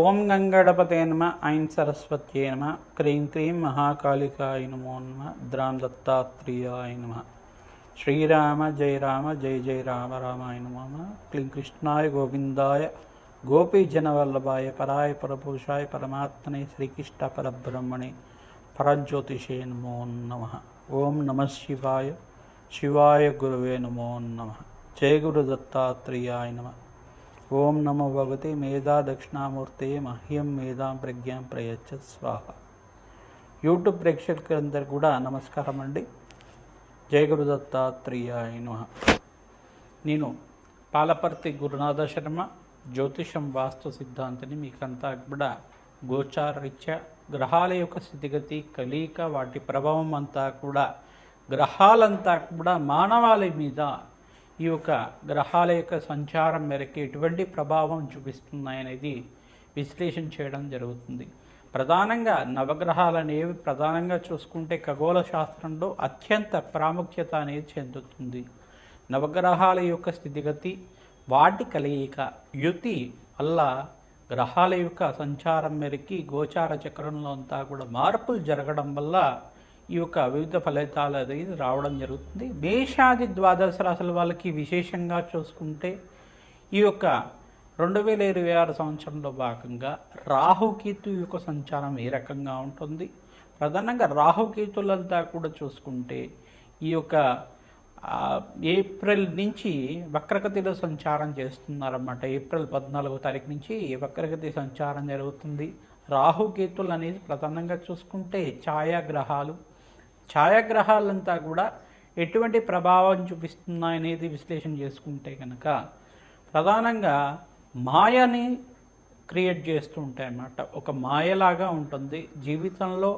ఓం గంగణపతే నమ ఐం సరస్వత్యే నమ క్రీం క్రీం మహాకాళికాయ నమో నమ ద్రాం దత్తాత్రేయాయ నమ. శ్రీరామ జయ రామ జయ జయ రామ రామాయ నమో నమ. క్లీం కృష్ణాయ గోవిందాయ గోపీజనవల్లభాయ పరాయ పరపురుషాయ పరమాత్మనే శ్రీకృష్ణ పరబ్రహ్మణే పరజ్యోతిషే నమో నమ. ఓం నమ శివాయ శివాయ గురువే నమో నమ. జయ గురు దత్తాత్రేయాయ నమ. ఓం నమో భగవతే మేధా దక్షిణామూర్తే మహ్యం మేధాం ప్రజ్ఞాం ప్రయచ్చ స్వాహ. యూట్యూబ్ ప్రేక్షకులందరూ కూడా నమస్కారం అండి. జయ గురు దత్తాత్రేయాయ నమః. నేను పాలపర్తి గురునాథ శర్మ, జ్యోతిషం వాస్తు సిద్ధాంతిని. మీకంతా కూడా గోచారరీత్యా గ్రహాల యొక్క స్థితిగతి, కలయిక, వాటి ప్రభావం అంతా కూడా గ్రహాలంతా కూడా మానవాళి మీద ఈ యొక్క గ్రహాల యొక్క సంచారం మేరకు ఎటువంటి ప్రభావం చూపిస్తున్నాయనేది విశ్లేషణ చేయడం జరుగుతుంది. ప్రధానంగా నవగ్రహాలు అనేవి ప్రధానంగా చూసుకుంటే ఖగోళ శాస్త్రంలో అత్యంత ప్రాముఖ్యత అనేది చెందుతుంది. నవగ్రహాల యొక్క స్థితిగతి, వాటి కలయిక, యుతి వల్ల గ్రహాల యొక్క సంచారం మేరకు గోచార చక్రంలో అంతా కూడా మార్పులు జరగడం వల్ల ఈ యొక్క వివిధ ఫలితాలు అనేది రావడం జరుగుతుంది. మేషాది ద్వాదశ రాశుల వాళ్ళకి విశేషంగా చూసుకుంటే ఈ యొక్క 2026 సంవత్సరంలో భాగంగా రాహుకేతు యొక్క సంచారం ఏ రకంగా ఉంటుంది. ప్రధానంగా రాహుకేతులంతా కూడా చూసుకుంటే ఈ యొక్క ఏప్రిల్ నుంచి వక్రగతిలో సంచారం చేస్తున్నారన్నమాట. ఏప్రిల్ 14వ తారీఖు నుంచి వక్రగతి సంచారం జరుగుతుంది. రాహుకేతులు అనేది ప్రధానంగా చూసుకుంటే ఛాయాగ్రహాలంతా కూడా ఎటువంటి ప్రభావం చూపిస్తున్నాయనేది విశ్లేషణ చేసుకుంటే కనుక ప్రధానంగా మాయని క్రియేట్ చేస్తూ ఉంటాయన్నమాట. ఒక మాయలాగా ఉంటుంది. జీవితంలో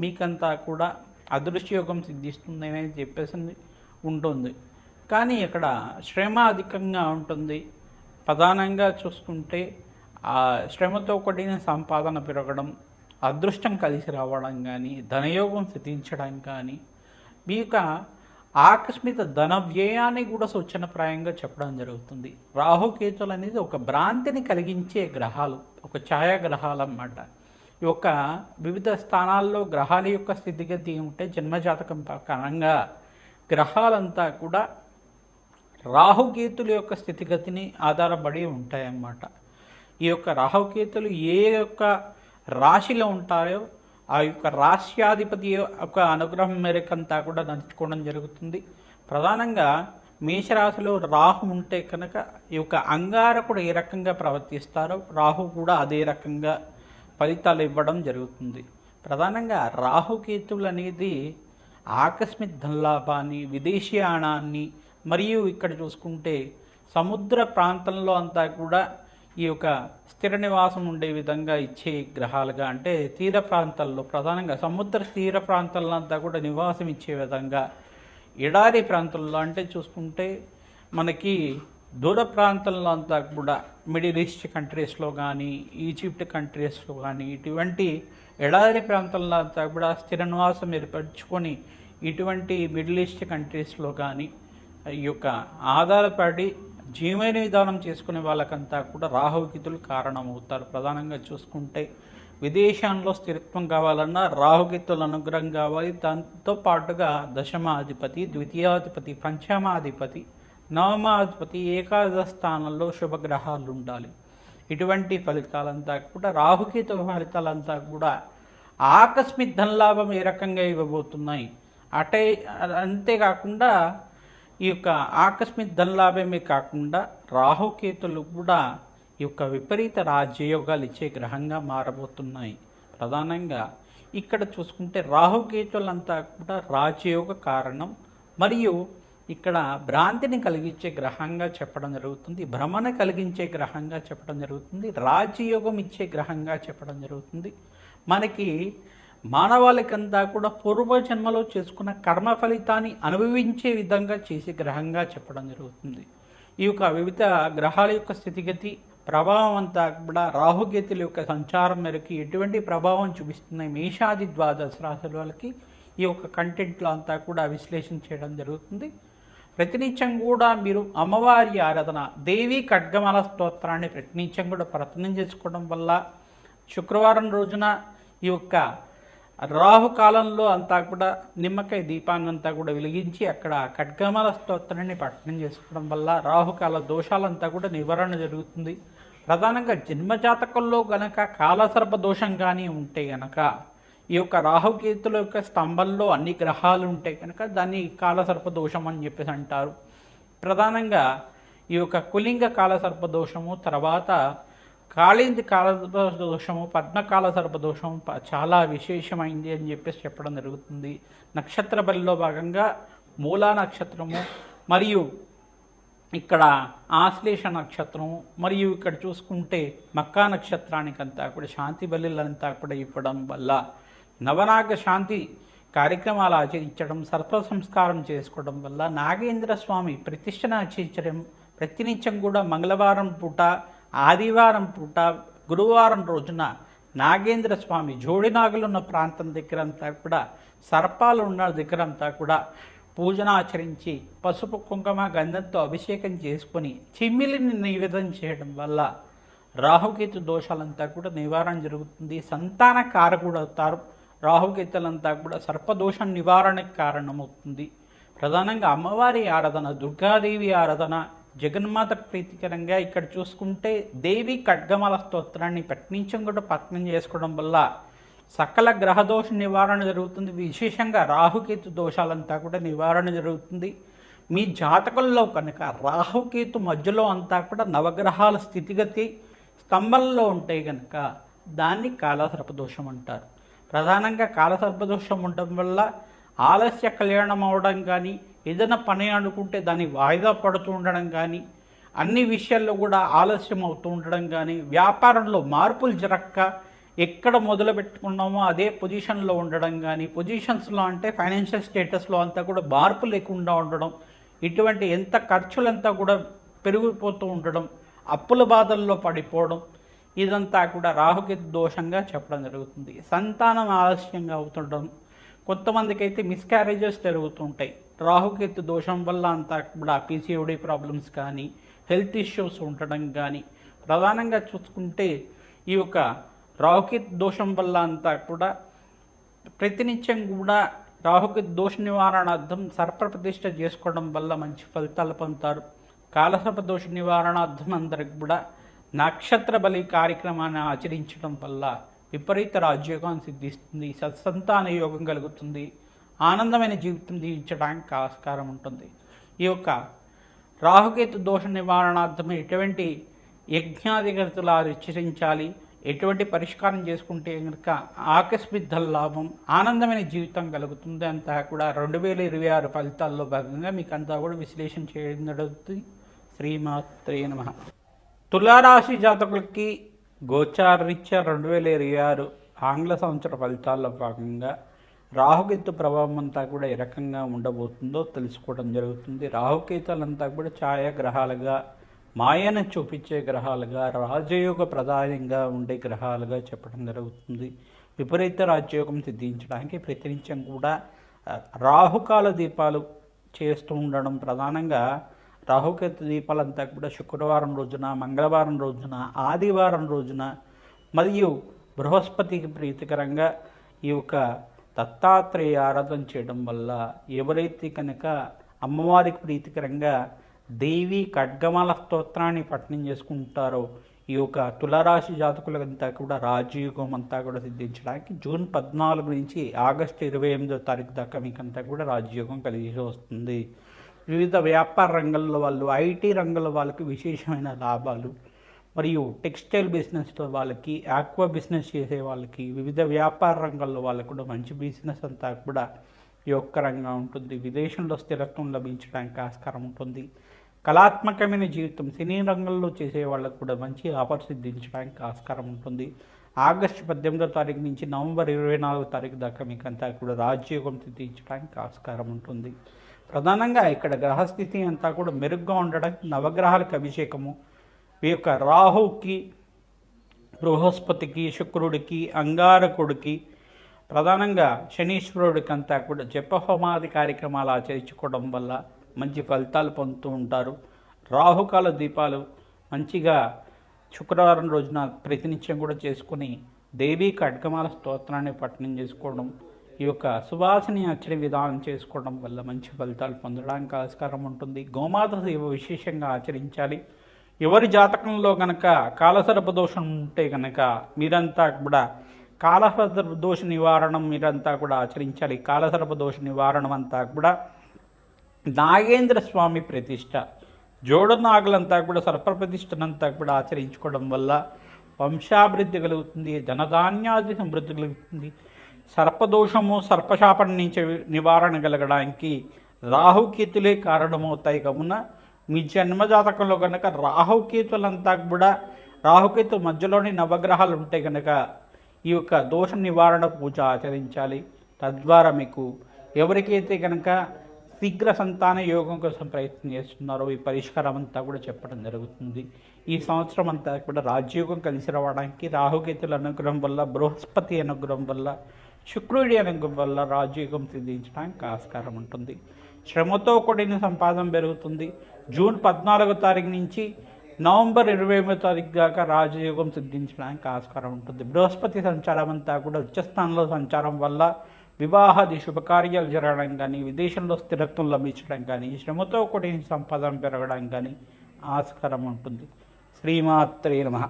మీకంతా కూడా అదృష్టయోగం సిద్ధిస్తుంది అనేది చెప్పేసి ఉంటుంది. కానీ ఇక్కడ శ్రమ అధికంగా ఉంటుంది. ప్రధానంగా చూసుకుంటే ఆ శ్రమతో కూడిన సంపాదన పెరగడం, అదృష్టం కలిసి రావడం కానీ, ధనయోగం సిద్ధించడం కానీ, మీ యొక్క ఆకస్మిక ధన వ్యయాన్ని కూడా సూచనప్రాయంగా చెప్పడం జరుగుతుంది. రాహుకేతులు అనేది ఒక భ్రాంతిని కలిగించే గ్రహాలు, ఒక ఛాయాగ్రహాలు అన్నమాట. ఈ యొక్క వివిధ స్థానాల్లో గ్రహాల యొక్క స్థితిగతి ఉంటే జన్మజాతకం ప్రకారంగా గ్రహాలంతా కూడా రాహుకేతుల యొక్క స్థితిగతిని ఆధారపడి ఉంటాయన్నమాట. ఈ యొక్క రాహుకేతులు ఏ యొక్క రాశిలో ఉంటాయో ఆ యొక్క రాశ్యాధిపతి యొక్క అనుగ్రహం మేరకంతా కూడా నడుచుకోవడం జరుగుతుంది. ప్రధానంగా మేషరాశిలో రాహు ఉంటే కనుక ఈ యొక్క అంగారకుడు ఏ రకంగా ప్రవర్తిస్తారో రాహు కూడా అదే రకంగా ఫలితాలు ఇవ్వడం జరుగుతుంది. ప్రధానంగా రాహుకేతువులు అనేది ఆకస్మిక ధనలాభాన్ని, విదేశీయానాన్ని, మరియు ఇక్కడ చూసుకుంటే సముద్ర ప్రాంతంలో అంతా కూడా ఈ యొక్క స్థిర నివాసం ఉండే విధంగా ఇచ్చే గ్రహాలుగా, అంటే తీర ప్రాంతాల్లో ప్రధానంగా సముద్ర తీర ప్రాంతాల్లో అంతా కూడా నివాసం ఇచ్చే విధంగా, ఎడారి ప్రాంతాల్లో అంటే చూసుకుంటే మనకి దూర ప్రాంతాల్లో అంతా కూడా మిడిల్ ఈస్ట్ కంట్రీస్లో కానీ, ఈజిప్ట్ కంట్రీస్లో కానీ, ఇటువంటి ఎడారి ప్రాంతాల్లో అంతా కూడా స్థిర నివాసం ఏర్పరచుకొని ఇటువంటి మిడిల్ ఈస్ట్ కంట్రీస్లో కానీ ఈ యొక్క ఆధారపడి జీవన విధానం చేసుకునే వాళ్ళకంతా కూడా రాహుకేతులు కారణమవుతారు. ప్రధానంగా చూసుకుంటే విదేశాల్లో స్థిరత్వం కావాలన్నా రాహుకేతుల అనుగ్రహం కావాలి. దాంతో పాటుగా దశమాధిపతి, ద్వితీయాధిపతి, పంచమాధిపతి, నవమాధిపతి, ఏకాదశ స్థానంలో శుభగ్రహాలు ఉండాలి. ఇటువంటి ఫలితాలంతా కూడా రాహుకేతుల ఫలితాలంతా కూడా ఆకస్మిక ధనలాభం ఏ రకంగా ఇవ్వబోతున్నాయి. అంతేకాకుండా ఈ యొక్క ఆకస్మిక ధనలాభమే కాకుండా రాహుకేతులు కూడా ఈ యొక్క విపరీత రాజ్యయోగాలు ఇచ్చే గ్రహంగా మారబోతున్నాయి. ప్రధానంగా ఇక్కడ చూసుకుంటే రాహుకేతులంతా కూడా రాజయోగ కారణం, మరియు ఇక్కడ భ్రాంతిని కలిగించే గ్రహంగా చెప్పడం జరుగుతుంది, భ్రమణ కలిగించే గ్రహంగా చెప్పడం జరుగుతుంది, రాజయోగం ఇచ్చే గ్రహంగా చెప్పడం జరుగుతుంది. మనకి మానవాళికంతా కూడా పూర్వజన్మలో చేసుకున్న కర్మ ఫలితాన్ని అనుభవించే విధంగా చేసే గ్రహంగా చెప్పడం జరుగుతుంది. ఈ యొక్క వివిధ గ్రహాల యొక్క స్థితిగతి ప్రభావం అంతా కూడా రాహుకేతుల యొక్క సంచారం మేరకు ఎటువంటి ప్రభావం చూపిస్తున్నాయి మేషాది ద్వాదశ రాశుల వాళ్ళకి ఈ యొక్క కంటెంట్లో అంతా కూడా విశ్లేషణ చేయడం జరుగుతుంది. ప్రతినిత్యం కూడా మీరు అమ్మవారి ఆరాధన దేవి ఖడ్గమాల స్తోత్రాన్ని ప్రతినిత్యం కూడా ప్రయత్నం చేసుకోవడం వల్ల శుక్రవారం రోజున ఈ యొక్క రాహుకాలంలో అంతా కూడా నిమ్మకాయ దీపాన్ని అంతా కూడా వెలిగించి అక్కడ ఖడ్గమాల స్తోత్రాన్ని పఠనం చేసుకోవడం వల్ల రాహుకాల దోషాలంతా కూడా నివారణ జరుగుతుంది. ప్రధానంగా జన్మజాతకంలో గనక కాలసర్ప దోషం కానీ ఉంటే గనక ఈ యొక్క రాహుకేతుల యొక్క స్తంభంలో అన్ని గ్రహాలు ఉంటాయి కనుక దాన్ని కాలసర్ప దోషం అని చెప్పేసి అంటారు. ప్రధానంగా ఈ యొక్క కులింగ కాలసర్ప దోషము, తర్వాత కాళింది కాల దోషము, పద్మకాల సర్పదోషం చాలా విశేషమైంది అని చెప్పేసి చెప్పడం జరుగుతుంది. నక్షత్ర బలిలో భాగంగా మూలా నక్షత్రము మరియు ఇక్కడ ఆశ్లేష నక్షత్రము మరియు ఇక్కడ చూసుకుంటే మక్కా నక్షత్రానికంతా కూడా శాంతి బలిలంతా కూడా ఇవ్వడం వల్ల నవనాగ శాంతి కార్యక్రమాలు ఆచరించడం, సర్ప సంస్కారం చేసుకోవడం వల్ల నాగేంద్ర స్వామి ప్రతిష్టను ఆచరించడం, ప్రతినిత్యం కూడా మంగళవారం పూట, ఆదివారం పూట, గురువారం రోజున నాగేంద్ర స్వామి జోడినాగులున్న ప్రాంతం దగ్గర అంతా కూడా, సర్పాలు ఉన్న దగ్గర అంతా కూడా పూజన ఆచరించి పసుపు కుంకుమ గంధంతో అభిషేకం చేసుకొని చిమ్మిలిని నివేదన చేయడం వల్ల రాహుకేతు దోషాలంతా కూడా నివారణ జరుగుతుంది. సంతాన కారకుడు అవుతారు. రాహుకేతులంతా కూడా సర్పదోషం నివారణకు కారణమవుతుంది. ప్రధానంగా అమ్మవారి ఆరాధన, దుర్గాదేవి ఆరాధన, జగన్మాత ప్రీతికరంగా ఇక్కడ చూసుకుంటే దేవి ఖడ్గమాల స్తోత్రాన్ని పట్నించం కూడా పట్నం చేసుకోవడం వల్ల సకల గ్రహదోష నివారణ జరుగుతుంది. విశేషంగా రాహుకేతు దోషాలంతా కూడా నివారణ జరుగుతుంది. మీ జాతకంలో కనుక రాహుకేతు మధ్యలో అంతా కూడా నవగ్రహాల స్థితిగతి స్తంభంలో ఉంటే కనుక దాన్ని కాలసర్పదోషం అంటారు. ప్రధానంగా కాలసర్పదోషం ఉండడం వల్ల ఆలస్య కళ్యాణం అవడం కానీ, ఏదైనా పని అనుకుంటే దాన్ని వాయిదా పడుతూ ఉండడం కానీ, అన్ని విషయాల్లో కూడా ఆలస్యం అవుతూ ఉండడం కానీ, వ్యాపారంలో మార్పులు జరగక ఎక్కడ మొదలు పెట్టుకున్నామో అదే పొజిషన్లో ఉండడం కానీ, పొజిషన్స్లో అంటే ఫైనాన్షియల్ స్టేటస్లో అంతా కూడా మార్పు లేకుండా ఉండడం, ఇటువంటి ఎంత ఖర్చులంతా కూడా పెరిగిపోతూ ఉండడం, అప్పుల బాధల్లో పడిపోవడం, ఇదంతా కూడా రాహుకేతు దోషంగా చెప్పడం జరుగుతుంది. సంతానం ఆలస్యంగా అవుతుండడం, కొంతమందికి అయితే మిస్క్యారేజెస్ జరుగుతుంటాయి. రాహుకేతు దోషం వల్ల అంతా కూడా పీసీఓడి ప్రాబ్లమ్స్ కానీ, హెల్త్ ఇష్యూస్ ఉండడం కానీ, ప్రధానంగా చూసుకుంటే ఈ యొక్క రాహుకేతు దోషం వల్ల అంతా కూడా ప్రతినిత్యం కూడా రాహుకేతు దోష నివారణార్థం సర్పప్రతిష్ఠ చేసుకోవడం వల్ల మంచి ఫలితాలు పొందుతారు. కాలసర్ప దోష నివారణార్థం అందరికి కూడా నక్షత్ర బలి కార్యక్రమాన్ని ఆచరించడం వల్ల విపరీత రాజ్యోగం సిద్ధిస్తుంది, సత్సంతాన యోగం కలుగుతుంది, ఆనందమైన జీవితం జీవించడానికి ఆస్కారం ఉంటుంది. ఈ యొక్క రాహుకేతు దోష నివారణార్థం ఎటువంటి యజ్ఞాధిగతులు ఆచరించాలి, ఎటువంటి పరిష్కారం చేసుకుంటే కనుక ఆకస్మిక లాభం, ఆనందమైన జీవితం కలుగుతుంది అంతా కూడా 2026 ఫలితాల్లో భాగంగా మీకు అంతా కూడా విశ్లేషణ చేయడం జరుగుతుంది. శ్రీమాత్రే నమః. తులారాశి జాతకులకి గోచారరీత్యా 2026 ఆంగ్ల సంవత్సర ఫలితాల్లో భాగంగా రాహుకేతు ప్రభావం అంతా కూడా ఏ రకంగా ఉండబోతుందో తెలుసుకోవడం జరుగుతుంది. రాహుకేతులంతా కూడా ఛాయాగ్రహాలుగా, మాయను చూపించే గ్రహాలుగా, రాజయోగ ప్రధానంగా ఉండే గ్రహాలుగా చెప్పడం జరుగుతుంది. విపరీత రాజయోగం సిద్ధించడానికి ప్రతినిత్యం కూడా రాహుకాల దీపాలు చేస్తూ ఉండడం, ప్రధానంగా రాహుకేతు దీపాలంతా కూడా శుక్రవారం రోజున, మంగళవారం రోజున, ఆదివారం రోజున మరియు బృహస్పతికి ప్రీతికరంగా ఈ యొక్క దత్తాత్రేయ ఆరాధన చేయడం వల్ల ఎవరైతే కనుక అమ్మవారికి ప్రీతికరంగా దేవి ఖడ్గమాల స్తోత్రాన్ని పఠనం చేసుకుంటారో ఈ యొక్క తులారాశి జాతకులంతా కూడా రాజయోగం అంతా కూడా సిద్ధించడానికి జూన్ 14 నుంచి ఆగస్టు 28వ తారీఖు దాకా మీకంతా కూడా రాజయోగం కలిగి వస్తుంది. వివిధ వ్యాపార రంగంలో వాళ్ళు, ఐటీ రంగంలో వాళ్ళకి విశేషమైన లాభాలు, మరియు టెక్స్టైల్ బిజినెస్లో వాళ్ళకి, ఆక్వా బిజినెస్ చేసే వాళ్ళకి, వివిధ వ్యాపార రంగాల్లో వాళ్ళకు కూడా మంచి బిజినెస్ అంతా కూడా యోగకరంగా ఉంటుంది. విదేశంలో స్థిరత్వం లభించడానికి ఆస్కారం ఉంటుంది. కళాత్మకమైన జీవితం, సినీ రంగంలో చేసే వాళ్ళకు కూడా మంచి ఆఫర్ సిద్ధించడానికి ఆస్కారం ఉంటుంది. ఆగస్టు 18వ తారీఖు నుంచి నవంబర్ 24వ తారీఖు దాకా మీకు అంతా కూడా రాజయోగం సిద్ధించడానికి ఆస్కారం ఉంటుంది. ప్రధానంగా ఇక్కడ గ్రహస్థితి అంతా కూడా మెరుగ్గా ఉండడానికి నవగ్రహాలకు అభిషేకము, ఈ యొక్క రాహుకి, బృహస్పతికి, శుక్రుడికి, అంగారకుడికి, ప్రధానంగా శనీశ్వరుడికి అంతా కూడా జపహోమాది కార్యక్రమాలు ఆచరించుకోవడం వల్ల మంచి ఫలితాలు పొందుతూ ఉంటారు. రాహుకాల దీపాలు మంచిగా శుక్రవారం రోజున ప్రతినిత్యం కూడా చేసుకుని దేవీ ఖడ్గమాల స్తోత్రాన్ని పఠనం చేసుకోవడం, ఈ యొక్క సువాసిని అర్చన విధానం చేసుకోవడం వల్ల మంచి ఫలితాలు పొందడానికి ఆస్కారం ఉంటుంది. గోమాత సేవ విశేషంగా ఆచరించాలి. ఎవరి జాతకంలో కనుక కాలసర్ప దోషం ఉంటే కనుక మీరంతా కూడా కాలసర్ప దోష నివారణం మీరంతా కూడా ఆచరించాలి. కాలసర్ప దోష నివారణం అంతా కూడా నాగేంద్ర స్వామి ప్రతిష్ట, జోడు నాగులంతా కూడా సర్ప ప్రతిష్టనంతా కూడా ఆచరించుకోవడం వల్ల వంశాభివృద్ధి కలుగుతుంది, ధనధాన్యాది సమృద్ధి కలుగుతుంది. సర్పదోషము సర్పశాపం నుంచి నివారణ కలగడానికి రాహుకేతులే కారణమవుతాయి. కావున మీ జన్మజాతకంలో కనుక రాహుకేతులంతా కూడా రాహుకేతు మధ్యలోని నవగ్రహాలు ఉంటే కనుక ఈ యొక్క దోష నివారణ పూజ ఆచరించాలి. తద్వారా మీకు ఎవరికైతే కనుక శీఘ్ర సంతాన యోగం కోసం ప్రయత్నం చేస్తున్నారో ఈ పరిష్కారం అంతా కూడా చెప్పడం జరుగుతుంది. ఈ సంవత్సరం అంతా కూడా రాజయోగం కలిసి రావడానికి రాహుకేతుల అనుగ్రహం వల్ల, బృహస్పతి అనుగ్రహం వల్ల, శుక్రుడి అనుగ్రహం వల్ల రాజయోగం సిద్ధించడానికి ఆస్కారం ఉంటుంది. శ్రమతో కూడిన సంపాదన పెరుగుతుంది. జూన్ 14వ తారీఖు నుంచి నవంబర్ 28వ తారీఖు దాకా రాజయోగం సిద్ధించడానికి ఆస్కారం ఉంటుంది. బృహస్పతి సంచారం అంతా కూడా ఉచ్చస్థానంలో సంచారం వల్ల వివాహాది శుభకార్యాలు జరగడం కానీ, విదేశంలో స్థిరత్వం లభించడం కానీ, శ్రమతో కూడిన సంపాదన పెరగడం కానీ ఆస్కారం ఉంటుంది. శ్రీమాత్రే నమః.